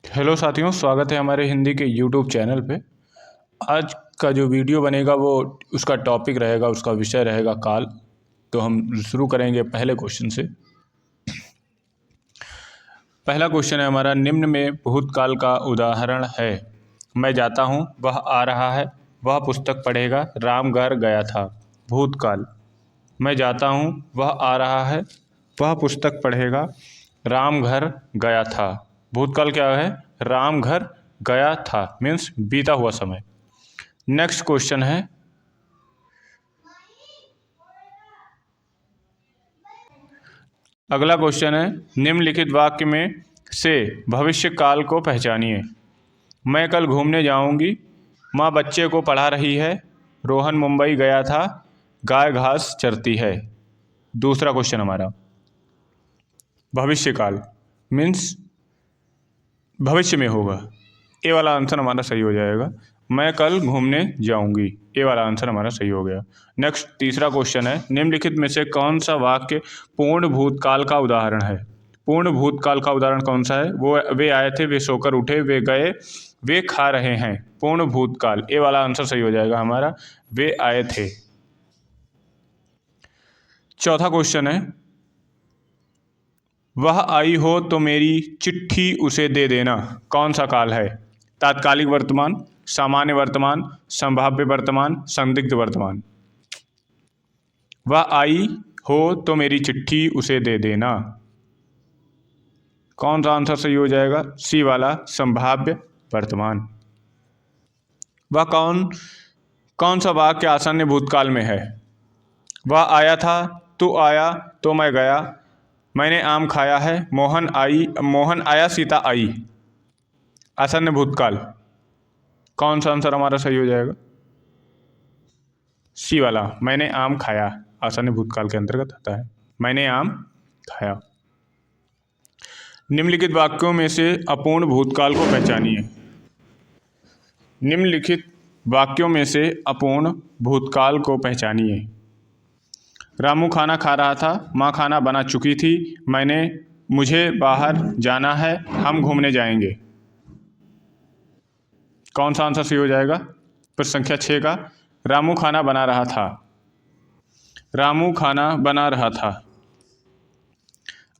Hello साथियों, स्वागत है हमारे हिंदी के यूट्यूब चैनल पे। आज का जो वीडियो बनेगा वो उसका टॉपिक रहेगा, उसका विषय रहेगा काल। तो हम शुरू करेंगे पहले क्वेश्चन से। पहला क्वेश्चन है हमारा, निम्न में भूतकाल का उदाहरण है। मैं जाता हूँ, वह आ रहा है, वह पुस्तक पढ़ेगा, राम घर गया था। भूतकाल। मैं जाता हूँ, वह आ रहा है, वह पुस्तक पढ़ेगा, राम घर गया था। भूतकाल क्या है? राम घर गया था मीन्स बीता हुआ समय। नेक्स्ट क्वेश्चन है, अगला क्वेश्चन है, निम्नलिखित वाक्य में से भविष्य काल को पहचानिए। मैं कल घूमने जाऊंगी, माँ बच्चे को पढ़ा रही है, रोहन मुंबई गया था, गाय घास चरती है। दूसरा क्वेश्चन हमारा, भविष्य काल मीन्स भविष्य में होगा। ए वाला आंसर हमारा सही हो जाएगा। मैं कल घूमने जाऊंगी, ए वाला आंसर हमारा सही हो गया। नेक्स्ट तीसरा क्वेश्चन है, निम्नलिखित में से कौन सा वाक्य पूर्ण भूतकाल का उदाहरण है? पूर्ण भूतकाल का उदाहरण कौन सा है? वो वे आए थे, वे सोकर उठे, वे गए, वे खा रहे हैं। पूर्ण भूतकाल, ए वाला आंसर सही हो जाएगा हमारा, वे आए थे। चौथा क्वेश्चन है, वह आई हो तो मेरी चिट्ठी उसे दे देना। कौन सा काल है? तात्कालिक वर्तमान, सामान्य वर्तमान, संभाव्य वर्तमान, संदिग्ध वर्तमान। वह आई हो तो मेरी चिट्ठी उसे दे देना। कौन सा आंसर सही हो जाएगा? सी वाला, संभाव्य वर्तमान। वह कौन सा वाक्य आसन्न भूतकाल में है? वह आया था, तू आया, तो मैं गया, मैंने आम खाया है, मोहन आया, सीता आई। आसन्न भूतकाल। कौन सा आंसर हमारा सही हो जाएगा? सी वाला, मैंने आम खाया, आसन्न भूतकाल के अंतर्गत आता है। मैंने आम खाया। निम्नलिखित वाक्यों में से अपूर्ण भूतकाल को पहचानिए। निम्नलिखित वाक्यों में से अपूर्ण भूतकाल को पहचानिए। रामू खाना खा रहा था, माँ खाना बना चुकी थी, मुझे बाहर जाना है, हम घूमने जाएंगे। कौन सा आंसर सही हो जाएगा? प्रश्न संख्या 6 का, रामू खाना बना रहा था। रामू खाना बना रहा था।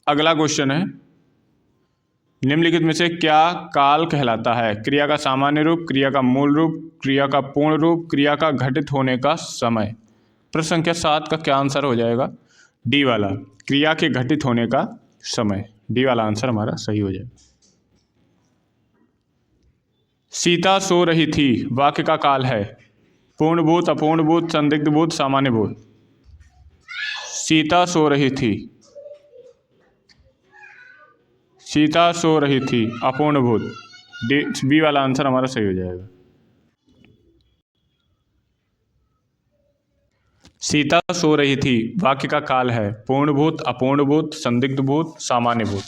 अगला क्वेश्चन है, निम्नलिखित में से क्या काल कहलाता है? क्रिया का सामान्य रूप, क्रिया का मूल रूप, क्रिया का पूर्ण रूप, क्रिया का घटित होने का समय। प्रश्न संख्या 7 का क्या आंसर हो जाएगा? डी वाला, क्रिया के घटित होने का समय। डी वाला आंसर हमारा सही हो जाएगा। सीता सो रही थी, वाक्य का काल है? पूर्ण भूत, अपूर्ण भूत, संदिग्ध भूत, सामान्य भूत। सीता सो रही थी। सीता सो रही थी, अपूर्ण भूत। बी वाला आंसर हमारा सही हो जाएगा। सीता सो रही थी, वाक्य का काल है? पूर्ण भूत, अपूर्ण भूत, संदिग्ध भूत, सामान्य भूत।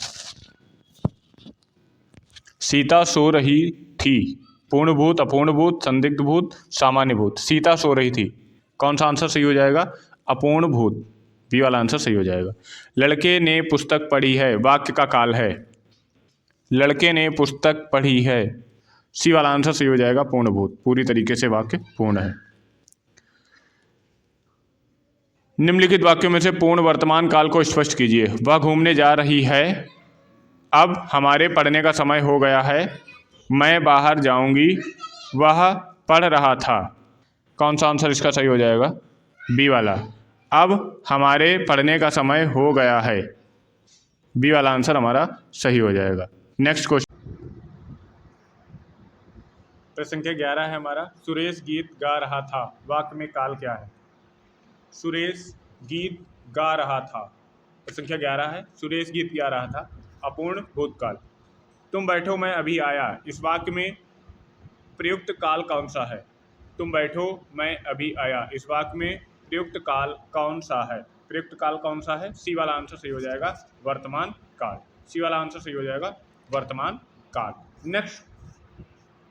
सीता सो रही थी, पूर्ण भूत, अपूर्ण भूत, संदिग्ध भूत, सामान्य भूत। सीता सो रही थी, कौन सा आंसर सही हो जाएगा? अपूर्ण भूत, बी वाला आंसर सही हो जाएगा। लड़के ने पुस्तक पढ़ी है, वाक्य का काल है? लड़के ने पुस्तक पढ़ी है, सी वाला आंसर सही हो जाएगा, पूर्ण भूत। पूरी तरीके से वाक्य पूर्ण है। निम्नलिखित वाक्यों में से पूर्ण वर्तमान काल को स्पष्ट कीजिए। वह घूमने जा रही है, अब हमारे पढ़ने का समय हो गया है, मैं बाहर जाऊंगी, वह पढ़ रहा था। कौन सा आंसर इसका सही हो जाएगा? बी वाला, अब हमारे पढ़ने का समय हो गया है। बी वाला आंसर हमारा सही हो जाएगा। नेक्स्ट क्वेश्चन, प्रश्न संख्या 11 है हमारा, सुरेश गीत गा रहा था, वाक्य में काल क्या है? सुरेश गीत गा रहा था। संख्या 11 है, सुरेश गीत गा रहा था, अपूर्ण भूतकाल। तुम बैठो मैं अभी आया, इस वाक्य में प्रयुक्त काल कौन सा है? तुम बैठो मैं अभी आया, इस वाक्य में प्रयुक्त काल कौन सा है? प्रयुक्त काल कौन सा है? सी वाला आंसर सही हो जाएगा, वर्तमान काल। सी वाला आंसर सही हो जाएगा, वर्तमान काल। नेक्स्ट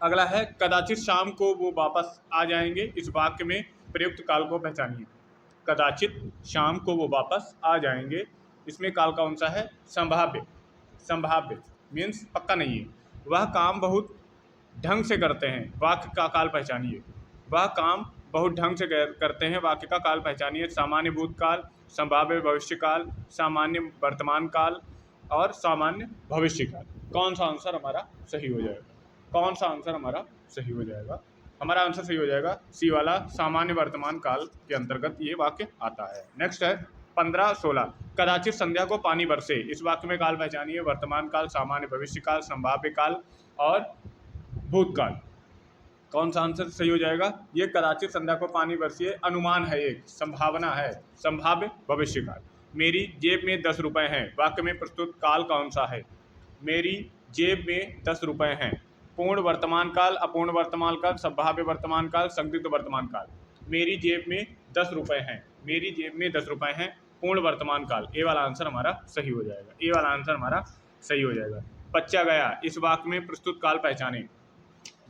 अगला है, कदाचित शाम को वो वापस आ जाएंगे, इस वाक्य में प्रयुक्त काल को पहचानिए। कदाचित शाम को वो वापस आ जाएंगे, इसमें काल कौन सा है? संभाव्य। संभाव्य मीन्स पक्का नहीं है। वह काम बहुत ढंग से करते हैं, वाक्य का काल पहचानिए। वह काम बहुत ढंग से करते हैं, वाक्य का काल पहचानिए। सामान्य भूतकाल, संभाव्य भविष्यकाल, सामान्य वर्तमान काल और सामान्य भविष्य काल। कौन सा आंसर हमारा सही हो जाएगा? कौन सा आंसर हमारा सही हो जाएगा? हमारा आंसर सही हो जाएगा सी वाला, सामान्य वर्तमान काल के अंतर्गत ये वाक्य आता है। नेक्स्ट है 15-16, कदाचित संध्या को पानी बरसे। इस वाक्य में काल पहचानिए। वर्तमान काल, सामान्य भविष्य काल, संभाव्य काल और भूतकाल। कौन सा आंसर सही हो जाएगा? ये कदाचित संध्या को पानी बरसे अनुमान है, एक संभावना है, संभाव्य भविष्य काल। मेरी जेब में 10 रुपए हैं, वाक्य में प्रस्तुत काल कौन सा है? मेरी जेब में 10 रुपए हैं। पूर्ण वर्तमान काल, अपूर्ण वर्तमान काल, संभाव्य वर्तमान काल, संदिग्ध वर्तमान काल। मेरी जेब में 10 रुपए हैं, मेरी जेब में 10 रुपए हैं, पूर्ण वर्तमान काल। ए वाला आंसर हमारा सही हो जाएगा, ए वाला आंसर हमारा सही हो जाएगा। बच्चा गया, इस वाक्य में प्रस्तुत काल पहचाने।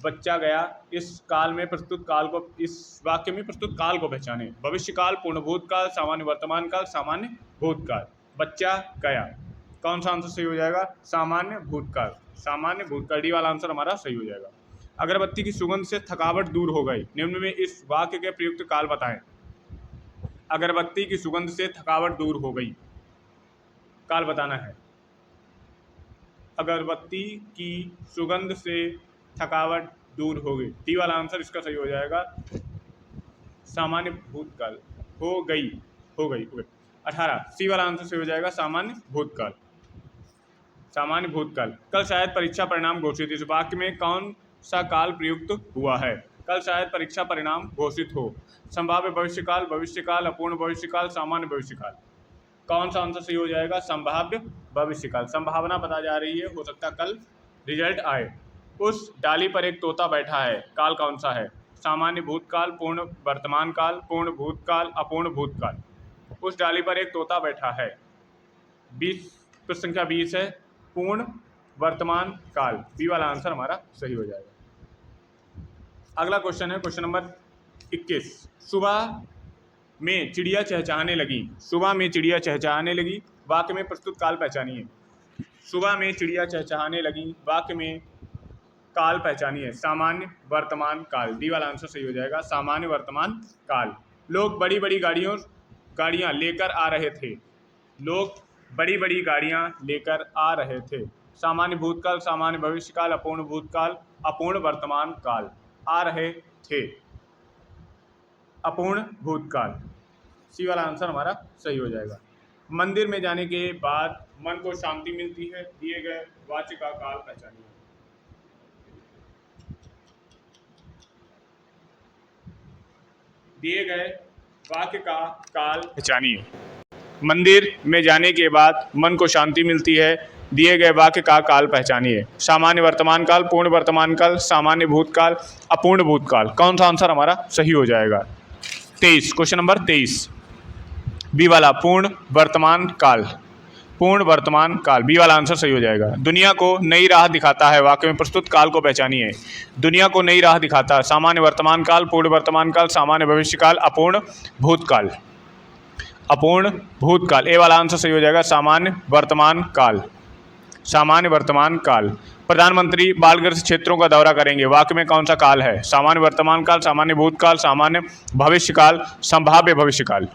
बच्चा गया, इस काल में प्रस्तुत काल को, इस वाक्य में प्रस्तुत काल को पहचाने। भविष्य काल, पूर्ण भूतकाल, सामान्य वर्तमान काल, सामान्य भूतकाल। बच्चा गया, कौन सा आंसर सही हो जाएगा? सामान्य भूतकाल, सामान्य भूतकाल। डी वाला आंसर हमारा सही हो जाएगा। अगरबत्ती की सुगंध से थकावट दूर हो गई। निम्न में इस वाक्य के प्रयुक्त काल बताएं। अगरबत्ती की सुगंध से थकावट दूर हो गई, काल बताना है। अगरबत्ती की सुगंध से थकावट दूर हो गई। डी वाला आंसर इसका सही हो जाएगा, सामान्य भूतकाल। हो गई, हो गई, हो गई। 18, सी वाला आंसर सही हो जाएगा, सामान्य भूतकाल, सामान्य भूतकाल। कल शायद परीक्षा परिणाम घोषित। इस वाक्य में कौन सा काल प्रयुक्त हुआ है? कल शायद परीक्षा परिणाम घोषित हो। संभाव्य भविष्यकाल, भविष्यकाल, अपूर्ण भविष्यकाल, सामान्य भविष्यकाल। कौन सा आंसर सही हो जाएगा? संभाव्य भविष्यकाल। संभावना बता जा रही है, हो सकता है कल रिजल्ट आए। उस डाली पर एक तोता बैठा है, काल कौन सा है? सामान्य भूतकाल, पूर्ण वर्तमान काल, पूर्ण भूतकाल, अपूर्ण भूतकाल। उस डाली पर एक तोता बैठा है, 20, प्रश्न संख्या 20 है, पूर्ण वर्तमान काल। बी वाला आंसर हमारा सही हो जाएगा। अगला क्वेश्चन है क्वेश्चन नंबर 21। सुबह में चिड़िया चहचहाने लगी। सुबह में चिड़िया चहचहाने लगी, वाक्य में प्रस्तुत काल पहचानिए। सुबह में चिड़िया चहचहाने लगी, वाक्य में काल पहचानिए। सामान्य वर्तमान काल। डी वाला आंसर सही हो जाएगा, सामान्य वर्तमान काल। लोग बड़ी बड़ी गाड़ियां लेकर आ रहे थे। लोग बड़ी बड़ी गाड़ियां लेकर आ रहे थे। सामान्य भूतकाल, सामान्य भविष्यकाल, अपूर्ण भूतकाल, अपूर्ण वर्तमान काल। आ रहे थे, अपूर्ण भूतकाल। सी वाला आंसर हमारा सही हो जाएगा। मंदिर में जाने के बाद मन को शांति मिलती है। दिए गए वाक्य का काल पहचानिए। दिए गए वाक्य का काल पहचानिए। मंदिर में जाने के बाद मन को शांति मिलती है। दिए गए वाक्य का काल पहचानिए। सामान्य वर्तमान काल, पूर्ण वर्तमान काल, सामान्य भूतकाल, अपूर्ण भूतकाल। कौन सा आंसर हमारा सही हो जाएगा? 23, क्वेश्चन नंबर 23, बी वाला, पूर्ण वर्तमान काल। पूर्ण वर्तमान काल, बी वाला आंसर सही हो जाएगा। दुनिया को नई राह दिखाता है, वाक्य में प्रस्तुत काल को पहचानिए। दुनिया को नई राह दिखाता है। सामान्य वर्तमान काल, पूर्ण वर्तमान काल, सामान्य भविष्य काल, अपूर्ण भूतकाल, अपूर्ण भूतकाल। ए वाला आंसर सही हो जाएगा, सामान्य वर्तमान काल, सामान्य वर्तमान काल। प्रधानमंत्री बाढ़ग्रस्त क्षेत्रों का दौरा करेंगे, वाक्य में कौन सा काल है? सामान्य वर्तमान काल, सामान्य भूतकाल, सामान्य भविष्य काल, संभाव्य भविष्य काल।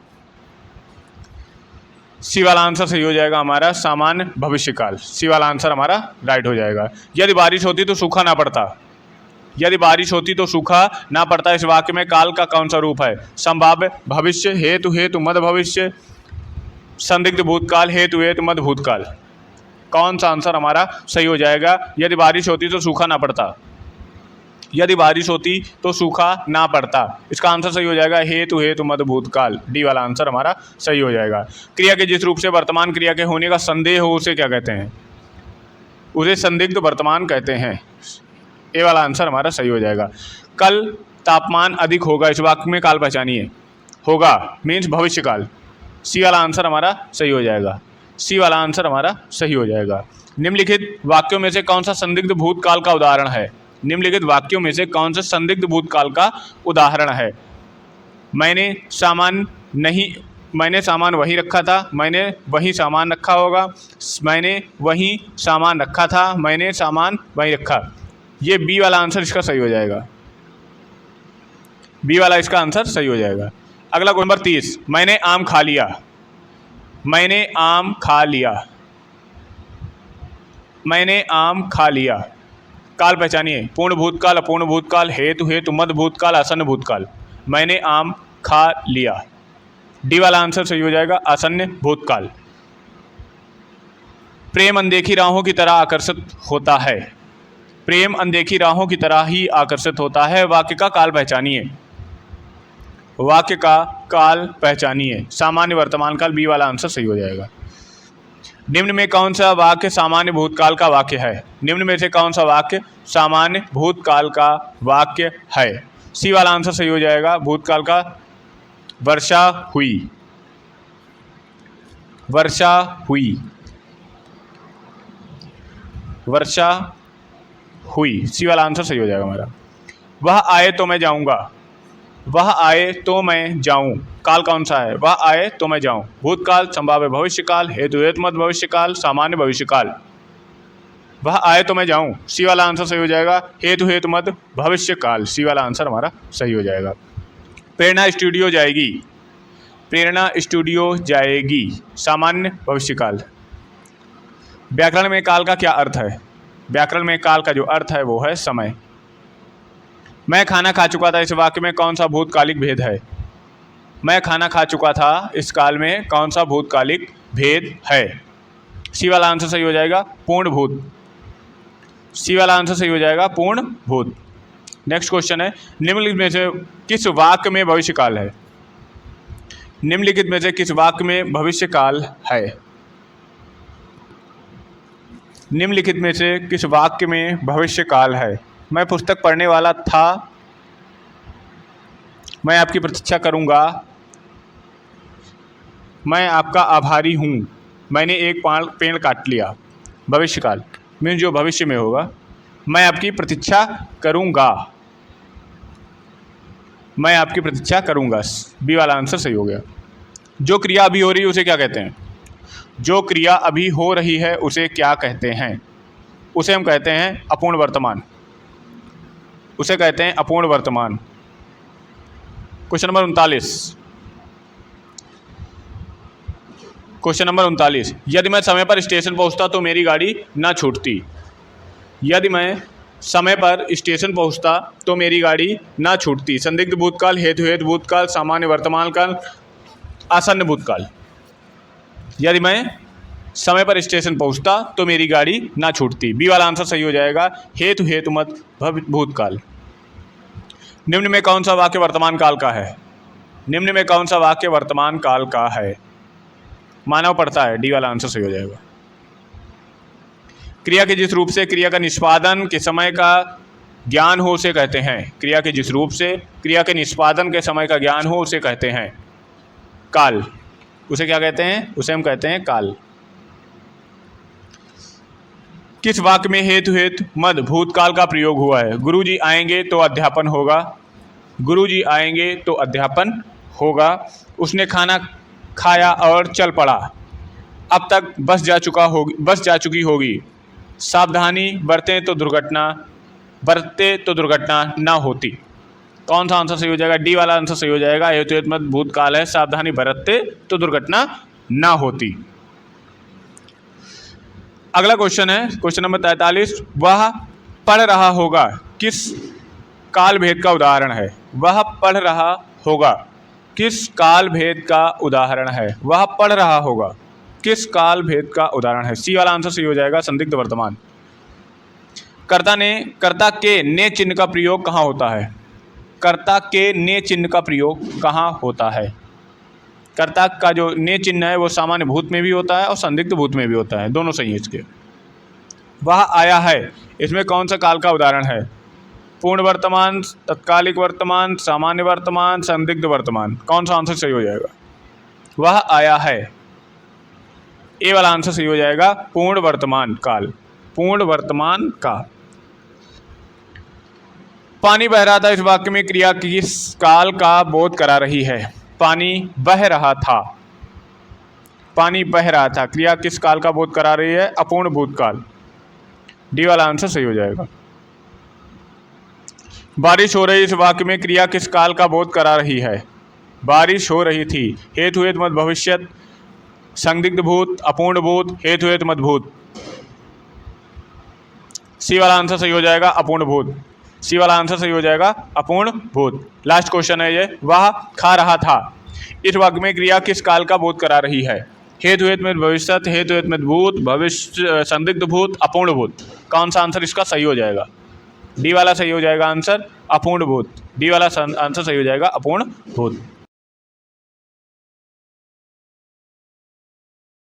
सी वाला आंसर सही हो जाएगा हमारा, सामान्य भविष्य काल। सी वाला आंसर हमारा राइट हो जाएगा। यदि बारिश होती तो सूखा ना पड़ता। यदि बारिश होती तो सूखा ना पड़ता। इस वाक्य में काल का कौन सा रूप है? संभाव्य भविष्य, हेतु हेतु मध्य भविष्य, संदिग्ध भूतकाल, हेतु हेतु मध्य भूतकाल। कौन सा आंसर हमारा सही हो जाएगा? यदि बारिश होती तो सूखा ना पड़ता। यदि बारिश होती तो सूखा ना पड़ता। इसका आंसर सही हो जाएगा, हेतु हेतु मध्य भूतकाल। डी वाला आंसर हमारा सही हो जाएगा। क्रिया के जिस रूप से वर्तमान क्रिया के होने का संदेह हो उसे क्या कहते हैं? उसे संदिग्ध वर्तमान कहते हैं। ए वाला आंसर हमारा सही हो जाएगा। कल तापमान अधिक होगा, इस वाक्य में काल पहचानिए। होगा मीन्स भविष्य काल। सी वाला आंसर हमारा सही हो जाएगा। सी वाला आंसर हमारा सही हो जाएगा। निम्नलिखित वाक्यों में से कौन सा संदिग्ध भूतकाल का उदाहरण है? निम्नलिखित वाक्यों में से कौन सा संदिग्ध भूतकाल का उदाहरण है? मैंने सामान वहीं रखा था, मैंने वहीं सामान रखा होगा, मैंने वहीं सामान रखा था, मैंने सामान वहीं रखा। ये बी वाला आंसर इसका सही हो जाएगा, बी वाला इसका आंसर सही हो जाएगा। अगला क्वेश्चन नंबर 30, मैंने आम खा लिया, मैंने आम खा लिया, मैंने आम खा लिया। काल पहचानिए, पूर्ण भूतकाल, अपूर्ण भूतकाल, हेतु हेतु, मध्य भूतकाल, आसन्न भूतकाल। मैंने आम खा लिया, डी वाला आंसर सही हो जाएगा, आसन्न भूतकाल। प्रेम अनदेखी राहों की तरह आकर्षित होता है, प्रेम अनदेखी राहों की तरह ही आकर्षित होता है। वाक्य का काल पहचानिए, वाक्य का काल पहचानिए, सामान्य वर्तमान काल, बी वाला आंसर सही हो जाएगा। निम्न में कौन सा वाक्य सामान्य भूतकाल का वाक्य है, निम्न में से कौन सा वाक्य सामान्य भूतकाल का वाक्य है, सी वाला आंसर सही हो जाएगा, भूतकाल का। वर्षा हुई, वर्षा हुई, वर्षा हुई, सी वाला आंसर सही हो जाएगा हमारा। वह आए तो मैं जाऊंगा, वह आए तो मैं जाऊं, काल कौन सा है, वह आए तो मैं जाऊं, भूतकाल, संभाव्य भविष्यकाल, हेतु हेतुमत भविष्यकाल, सामान्य भविष्यकाल। वह आए तो मैं जाऊं, सी वाला आंसर सही हो जाएगा, हेतु हेतुमत भविष्यकाल, सी वाला आंसर हमारा सही हो जाएगा। प्रेरणा स्टूडियो जाएगी, प्रेरणा स्टूडियो जाएगी, सामान्य भविष्यकाल। व्याकरण में काल का क्या अर्थ है, व्याकरण में काल का जो अर्थ है वो है समय। मैं खाना खा चुका था, इस वाक्य में कौन सा भूतकालिक भेद है, मैं खाना खा चुका था, इस काल में कौन सा भूतकालिक भेद है, सी वाला आंसर सही हो जाएगा, पूर्ण भूत, सी वाला आंसर सही हो जाएगा, पूर्ण भूत। नेक्स्ट क्वेश्चन है, निम्नलिखित में से किस वाक्य में भविष्यकाल है, निम्नलिखित में से किस वाक्य में भविष्यकाल है, निम्नलिखित में से किस वाक्य में भविष्यकाल है। मैं पुस्तक पढ़ने वाला था, मैं आपकी प्रतीक्षा करूंगा, मैं आपका आभारी हूँ, मैंने एक पेड़ काट लिया, भविष्यकाल मीन्स जो भविष्य में होगा। मैं आपकी प्रतीक्षा करूंगा, मैं आपकी प्रतीक्षा करूंगा, बी वाला आंसर सही हो गया। जो क्रिया अभी हो रही है उसे क्या कहते हैं, जो क्रिया अभी हो रही है उसे क्या कहते हैं, उसे हम कहते हैं अपूर्ण वर्तमान, उसे कहते हैं अपूर्ण वर्तमान। क्वेश्चन नंबर 39, क्वेश्चन नंबर 39, यदि मैं समय पर स्टेशन पहुंचता तो मेरी गाड़ी ना छूटती, यदि मैं समय पर स्टेशन पहुंचता तो मेरी गाड़ी ना छूटती। संदिग्ध भूतकाल, हेतु हेतु भूतकाल, सामान्य वर्तमान काल, आसन्न भूतकाल। यदि मैं समय पर स्टेशन पहुंचता तो मेरी गाड़ी ना छूटती, बी वाला आंसर सही हो जाएगा, हेतु हेतुमत भूतकाल। निम्न में कौन सा वाक्य वर्तमान काल का है, निम्न में कौन सा वाक्य वर्तमान काल का है, मानव पढ़ता है, डी वाला आंसर सही हो जाएगा। क्रिया के जिस रूप से क्रिया का निष्पादन के समय का ज्ञान हो उसे कहते हैं, क्रिया के जिस रूप से क्रिया के निष्पादन के समय का ज्ञान हो उसे कहते हैं काल, उसे क्या कहते हैं, उसे हम कहते हैं काल। किस वाक्य में हेतु हेतु मद भूतकाल का प्रयोग हुआ है, गुरुजी आएंगे तो अध्यापन होगा, गुरुजी आएंगे तो अध्यापन होगा, उसने खाना खाया और चल पड़ा, अब तक बस जा चुकी होगी, सावधानी बरतें तो दुर्घटना ना होती। कौन सा आंसर सही हो जाएगा, डी वाला आंसर सही हो जाएगा, हेतु हेतु मद भूतकाल है, सावधानी बरतते तो दुर्घटना ना होती। अगला क्वेश्चन है क्वेश्चन नंबर 43, वह पढ़ रहा होगा किस काल भेद का उदाहरण है, वह पढ़ रहा होगा किस काल भेद का उदाहरण है, वह पढ़ रहा होगा किस काल भेद का उदाहरण है, सी वाला आंसर सही हो जाएगा, संदिग्ध वर्तमान। कर्ता के ने चिन्ह का प्रयोग कहाँ होता है, कर्ता के ने चिन्ह का प्रयोग कहाँ होता है। कर्ता का जो ने चिन्ह है वो सामान्य भूत में भी होता है और संदिग्ध भूत में भी होता है, दोनों सही है इसके। वह आया है, इसमें कौन सा काल का उदाहरण है, पूर्ण वर्तमान, तत्कालिक वर्तमान, सामान्य वर्तमान, संदिग्ध वर्तमान। कौन सा आंसर सही हो जाएगा, वह आया है, ए वाला आंसर सही हो जाएगा, पूर्ण वर्तमान काल, पूर्ण वर्तमान काल। पानी बह रहा था, इस वाक्य में क्रिया किस काल का बोध करा रही है, पानी बह रहा था, पानी बह रहा था। क्रिया किस काल का बोध करा रही है? अपूर्ण भूतकाल। डी वाला आंसर सही हो जाएगा। बारिश हो रही इस वाक्य में क्रिया किस काल का बोध करा रही है? बारिश हो रही थी। हेतु हेतु मत भविष्यत, संदिग्ध भूत, अपूर्ण भूत, हेतु हेतु मत भूत। सी वाला आंसर सही हो जाएगा, अपूर्ण भूत। सी वाला आंसर सही हो जाएगा, अपूर्ण भूत। लास्ट क्वेश्चन है ये, वह खा रहा था। इस वाक्य में क्रिया किस काल का बोध करा रही है? हेतु हेतु में भविष्यत, हेतु हेतु में भूत, भविष्य, संदिग्ध भूत, अपूर्ण भूत। कौन सा आंसर इसका सही हो जाएगा? डी वाला सही हो जाएगा आंसर, अपूर्ण भूत। डी वाला आंसर सही हो जाएगा, अपूर्ण भूत।